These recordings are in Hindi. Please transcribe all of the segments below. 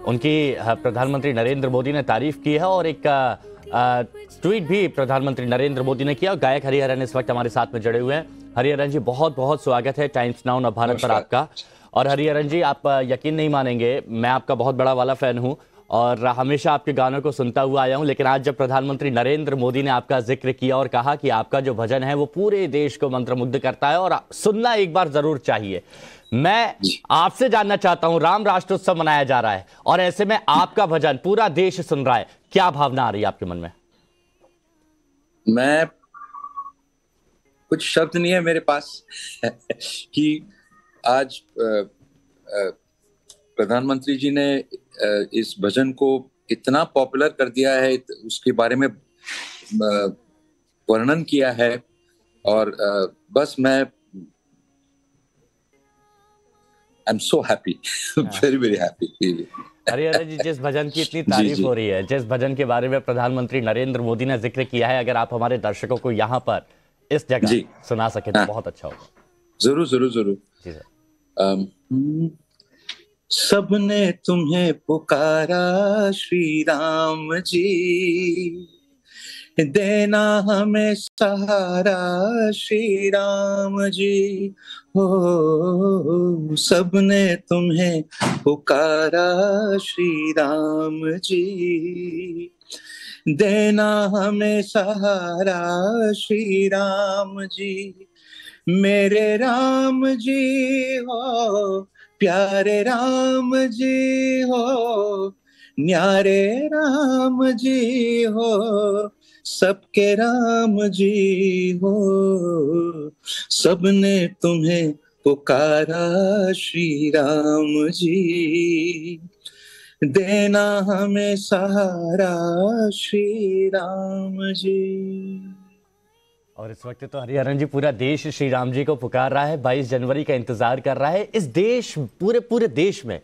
उनकी प्रधानमंत्री नरेंद्र मोदी ने तारीफ की है और एक ट्वीट भी प्रधानमंत्री नरेंद्र मोदी ने किया। गायक हरिहरन इस वक्त हमारे साथ में जुड़े हुए हैं। हरिहरन जी, बहुत बहुत स्वागत है टाइम्स नाउ नवभारत पर आपका। और हरिहरन जी, आप यकीन नहीं मानेंगे, मैं आपका बहुत बड़ा वाला फैन हूं और हमेशा आपके गानों को सुनता हुआ आया हूं, लेकिन आज जब प्रधानमंत्री नरेंद्र मोदी ने आपका जिक्र किया और कहा कि आपका जो भजन है वो पूरे देश को मंत्रमुग्ध करता है और सुनना एक बार जरूर चाहिए, मैं आपसे जानना चाहता हूं, राम राष्ट्रोत्सव मनाया जा रहा है और ऐसे में आपका भजन पूरा देश सुन रहा है, क्या भावना आ रही है आपके मन में? मैं कुछ शब्द नहीं है मेरे पास कि आज प्रधानमंत्री जी ने इस भजन को इतना पॉपुलर कर दिया है, उसके बारे में वर्णन किया है और बस मैं I am so happy, very very happy. Hariharan ji, जिस भजन की इतनी तारीफ हो रही है, जिस भजन के बारे में प्रधानमंत्री नरेंद्र मोदी ने जिक्र किया है, अगर आप हमारे दर्शकों को यहाँ पर इस जगह सुना सके तो बहुत अच्छा होगा। जरूर जरूर जरूर जी सर। सबने तुम्हें पुकारा श्री राम जी, देना हमें सहारा श्री राम जी। हो सबने तुम्हें पुकारा श्री राम जी, देना हमें सहारा श्री राम जी। मेरे राम जी हो, प्यारे राम जी हो, न्यारे राम जी हो, सबके राम जी हो। सबने तुम्हें पुकारा श्री राम जी, देना हमें सहारा श्री राम जी। और इस वक्त तो हरिहरन जी पूरा देश श्री राम जी को पुकार रहा है, 22 जनवरी का इंतजार कर रहा है। इस देश, पूरे देश में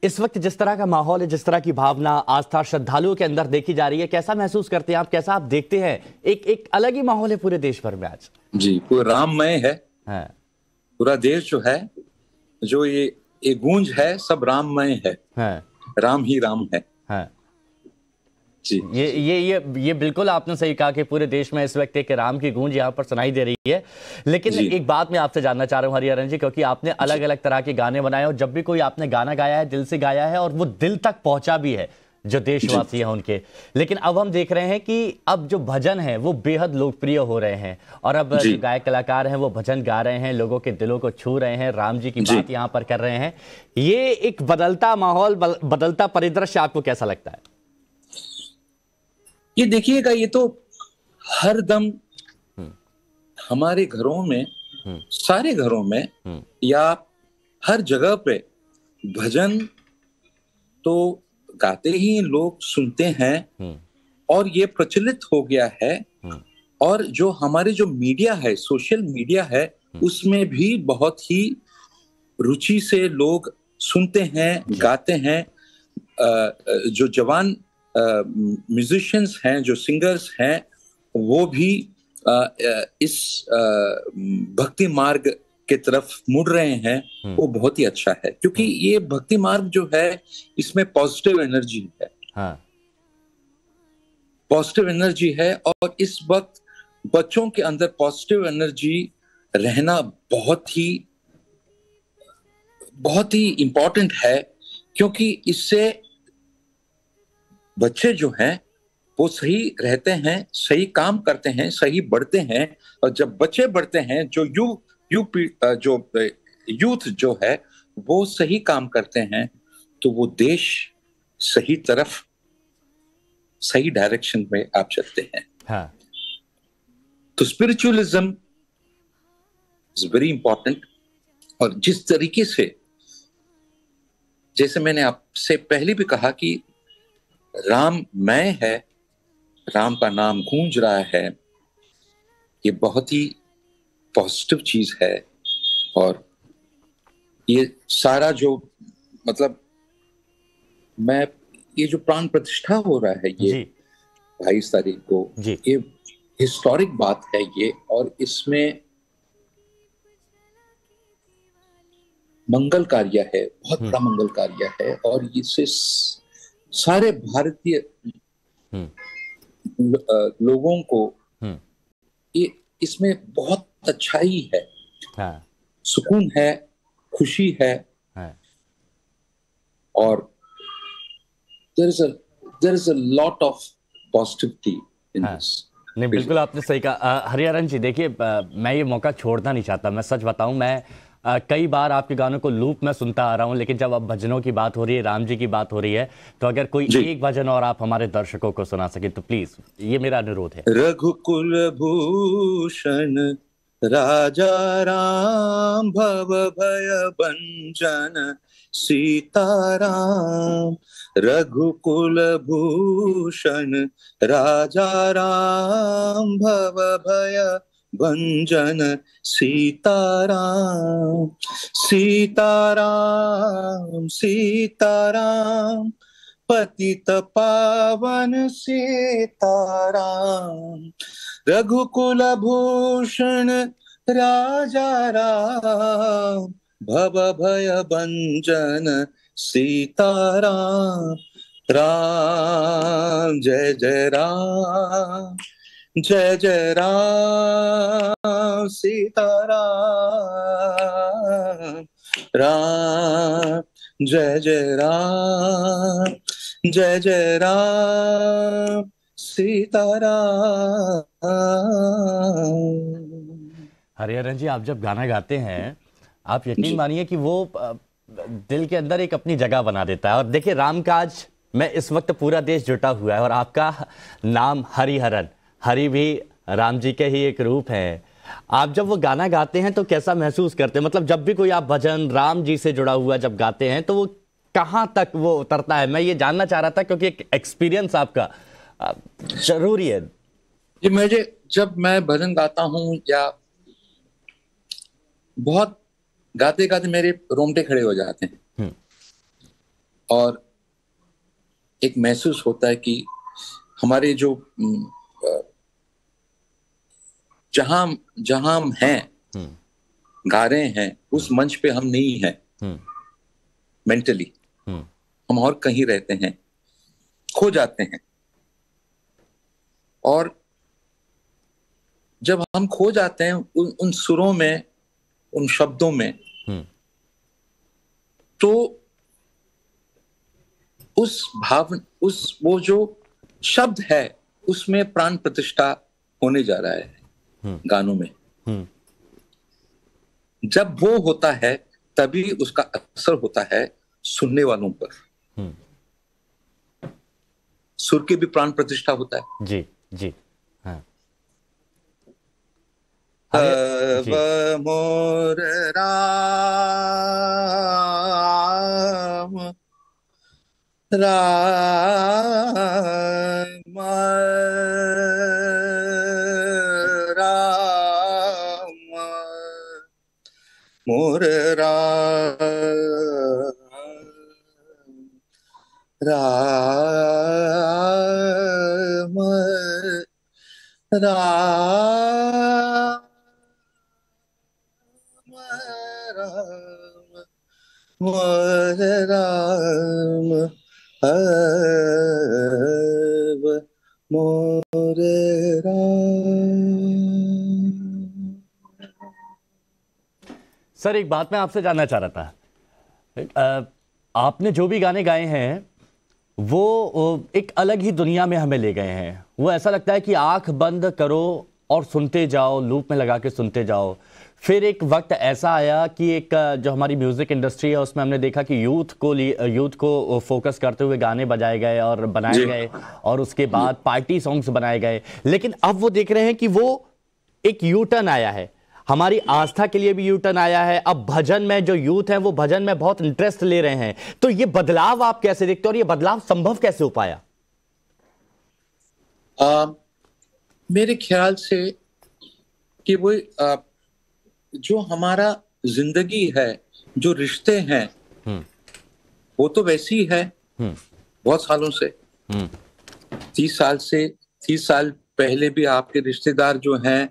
इस वक्त जिस तरह का माहौल है, जिस तरह की भावना, आस्था श्रद्धालुओं के अंदर देखी जा रही है, कैसा महसूस करते हैं आप, कैसा आप देखते हैं? एक अलग ही माहौल है पूरे देश भर में आज। जी, पूरा राममय है। हाँ। पूरा देश जो है, जो ये गूंज है, सब राममय है। हाँ। राम ही राम है। हाँ। जी। ये बिल्कुल आपने सही कहा कि पूरे देश में इस वक्त एक राम की गूंज यहाँ पर सुनाई दे रही है। लेकिन एक बात मैं आपसे जानना चाह रहा हूँ हरिहरन जी, क्योंकि आपने अलग अलग तरह के गाने बनाए और जब भी कोई आपने गाना गाया है, दिल से गाया है और वो दिल तक पहुंचा भी है जो देशवासी हैं उनके। लेकिन अब हम देख रहे हैं कि अब जो भजन है वो बेहद लोकप्रिय हो रहे हैं और अब जो गायक कलाकार हैं वो भजन गा रहे हैं, लोगों के दिलों को छू रहे हैं, राम जी की बात यहाँ पर कर रहे हैं। ये एक बदलता माहौल, बदलता परिदृश्य आपको कैसा लगता है? ये देखिएगा, ये तो हर दम हमारे घरों में, सारे घरों में या हर जगह पे भजन तो गाते ही लोग सुनते हैं और ये प्रचलित हो गया है। और जो हमारे जो मीडिया है, सोशल मीडिया है, उसमें भी बहुत ही रुचि से लोग सुनते हैं, गाते हैं। जो जवान म्यूजिशियंस हैं, जो सिंगर्स हैं, वो भी इस भक्ति मार्ग के तरफ मुड़ रहे हैं। वो बहुत ही अच्छा है, क्योंकि ये भक्ति मार्ग जो है, इसमें पॉजिटिव एनर्जी है। हाँ। पॉजिटिव एनर्जी है और इस वक्त बच्चों के अंदर पॉजिटिव एनर्जी रहना बहुत ही इंपॉर्टेंट है, क्योंकि इससे बच्चे जो हैं वो सही रहते हैं, सही काम करते हैं, सही बढ़ते हैं। और जब बच्चे बढ़ते हैं, जो यूथ जो है वो सही काम करते हैं, तो वो देश सही तरफ, सही डायरेक्शन में आप चलते हैं। हाँ। तो स्पिरिचुअलिज्म इज वेरी इंपॉर्टेंट। और जिस तरीके से, जैसे मैंने आपसे पहले भी कहा कि राममय है, राम का नाम गूंज रहा है, ये बहुत ही पॉजिटिव चीज है। और ये सारा जो, मतलब ये जो प्राण प्रतिष्ठा हो रहा है, ये 22 तारीख को, ये हिस्टोरिक बात है ये। और इसमें मंगल कार्य है, बहुत बड़ा मंगल कार्य है, और इससे सारे भारतीय लोगों को ये इसमें बहुत अच्छाई है, हाँ, सुकून है, खुशी है, हाँ, और there is a lot of positivity in हाँ। this. नहीं, बिल्कुल आपने सही कहा। हरिहरन जी देखिए, मैं ये मौका छोड़ना नहीं चाहता। मैं सच बताऊं, मैं कई बार आपके गानों को लूप में सुनता आ रहा हूं, लेकिन जब अब भजनों की बात हो रही है, राम जी की बात हो रही है, तो अगर कोई जी। एक भजन और आप हमारे दर्शकों को सुना सके तो प्लीज, ये मेरा अनुरोध है। रघुकुल भूषण राजा राम, भव भय भंजन सीताराम। रघुकुल भूषण राजा राम, भव भय भंजन सीताराम। सीताराम सीताराम, पतित पावन सीताराम। रघुकुल भूषण राजा राम, भव भय भंजन सीताराम। राम जय जय राम, जय जय राम सीताराम। राम जय जय राम, जय जय राम सीताराम। हरिहरन जी, आप जब गाना गाते हैं, आप यकीन मानिए कि वो दिल के अंदर एक अपनी जगह बना देता है। और देखिए, रामकाज में इस वक्त पूरा देश जुटा हुआ है, और आपका नाम हरिहरन, हरि भी राम जी के ही एक रूप है। आप जब वो गाना गाते हैं तो कैसा महसूस करते हैं? मतलब जब भी कोई आप भजन राम जी से जुड़ा हुआ जब गाते हैं, तो वो कहाँ तक वो उतरता है? मैं ये जानना चाह रहा था, क्योंकि एक एक्सपीरियंस आपका जरूरी है। ये मुझे, जब मैं भजन गाता हूँ या बहुत गाते गाते मेरे रोंगटे खड़े हो जाते हैं, और एक महसूस होता है कि हमारे जो जहां जहां हम हैं, गा रहे हैं, उस मंच पे हम नहीं हैं। मेंटली हम और कहीं रहते हैं, खो जाते हैं। और जब हम खो जाते हैं उन सुरों में, उन शब्दों में, तो उस वो जो शब्द है, उसमें प्राण प्रतिष्ठा होने जा रहा है गानों में। जब वो होता है, तभी उसका असर होता है सुनने वालों पर। सुर की भी प्राण प्रतिष्ठा होता है। जी जी, हाँ। मोर राम राम राम, मोर राम राम राम राम, मोर राम अब मोर राम। सर, एक बात मैं आपसे जानना चाह रहा था। आपने जो भी गाने गाए हैं, वो एक अलग ही दुनिया में हमें ले गए हैं। वो ऐसा लगता है कि आंख बंद करो और सुनते जाओ, लूप में लगा के सुनते जाओ। फिर एक वक्त ऐसा आया कि एक जो हमारी म्यूजिक इंडस्ट्री है, उसमें हमने देखा कि यूथ को फोकस करते हुए गाने बजाए गए और बनाए गए, और उसके बाद पार्टी सॉन्ग्स बनाए गए। लेकिन अब वो देख रहे हैं कि वो एक यू टर्न आया है, हमारी आस्था के लिए भी यू टर्न आया है। अब भजन में जो यूथ है, वो भजन में बहुत इंटरेस्ट ले रहे हैं। तो ये बदलाव आप कैसे देखते हो, और ये बदलाव संभव कैसे हो पाया? मेरे ख्याल से कि वो जो हमारा जिंदगी है, जो रिश्ते हैं, वो तो वैसी ही है बहुत सालों से। 30 साल पहले भी आपके रिश्तेदार जो हैं,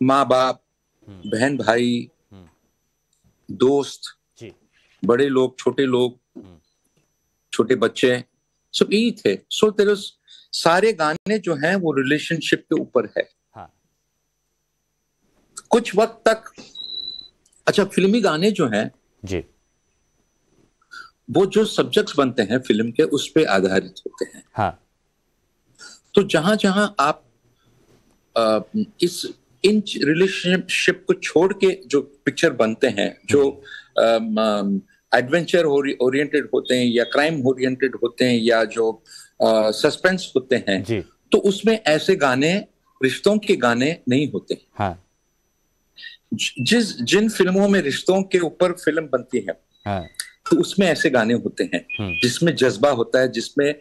माँ बाप, बहन भाई, दोस्त, बड़े लोग, छोटे बच्चे, सब यही थे। सो तेरे सारे गाने जो हैं वो रिलेशनशिप के ऊपर है। हाँ। कुछ वक्त तक अच्छा, फिल्मी गाने जो हैं जी, वो जो सब्जेक्ट्स बनते हैं फिल्म के, उस पे आधारित होते हैं। हाँ। तो जहां जहां आप इन रिलेशनशिप को छोड़ के जो पिक्चर बनते हैं, जो एडवेंचर ओरिएंटेड होते हैं या क्राइम ओरिएंटेड होते हैं या जो सस्पेंस होते हैं, जी, तो उसमें ऐसे गाने, रिश्तों के गाने नहीं होते। हाँ, जिन फिल्मों में रिश्तों के ऊपर फिल्म बनती है, हाँ, तो उसमें ऐसे गाने होते हैं जिसमें जज्बा होता है, जिसमें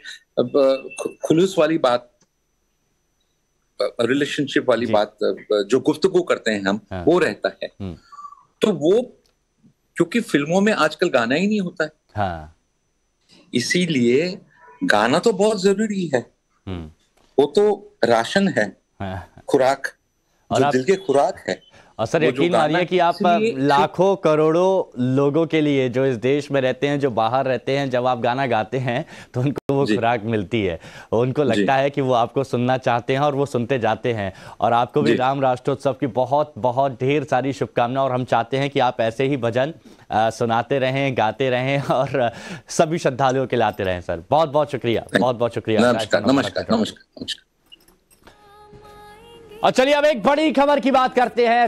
खुलूस वाली बात, रिलेशनशिप वाली बात, जो गुफ्तगू करते हैं हम, हाँ, वो रहता है। तो वो, क्योंकि फिल्मों में आजकल गाना ही नहीं होता है, हाँ, इसीलिए गाना तो बहुत जरूरी है। वो तो राशन है, हाँ। खुराक, और जो आप, दिल के खुराक है। और सर वो जो यकीन गाना मानिए कि आप इसलिए लाखों करोड़ों लोगों के लिए जो इस देश में रहते हैं, जो बाहर रहते हैं, जब आप गाना गाते हैं तो उनको वो जी खुराक मिलती है। उनको जी लगता है कि वो आपको सुनना चाहते हैं और वो सुनते जाते हैं। और आपको भी जी राम राष्ट्रोत्सव की बहुत बहुत ढेर सारी शुभकामनाएं। और हम चाहते हैं कि आप ऐसे ही भजन सुनाते रहें, गाते रहें और सभी श्रद्धालुओं के लाते रहें। सर बहुत बहुत शुक्रिया, बहुत बहुत शुक्रिया। नमस्कार नमस्कार नमस्कार नमस्कार। और चलिए अब एक बड़ी खबर की बात करते हैं।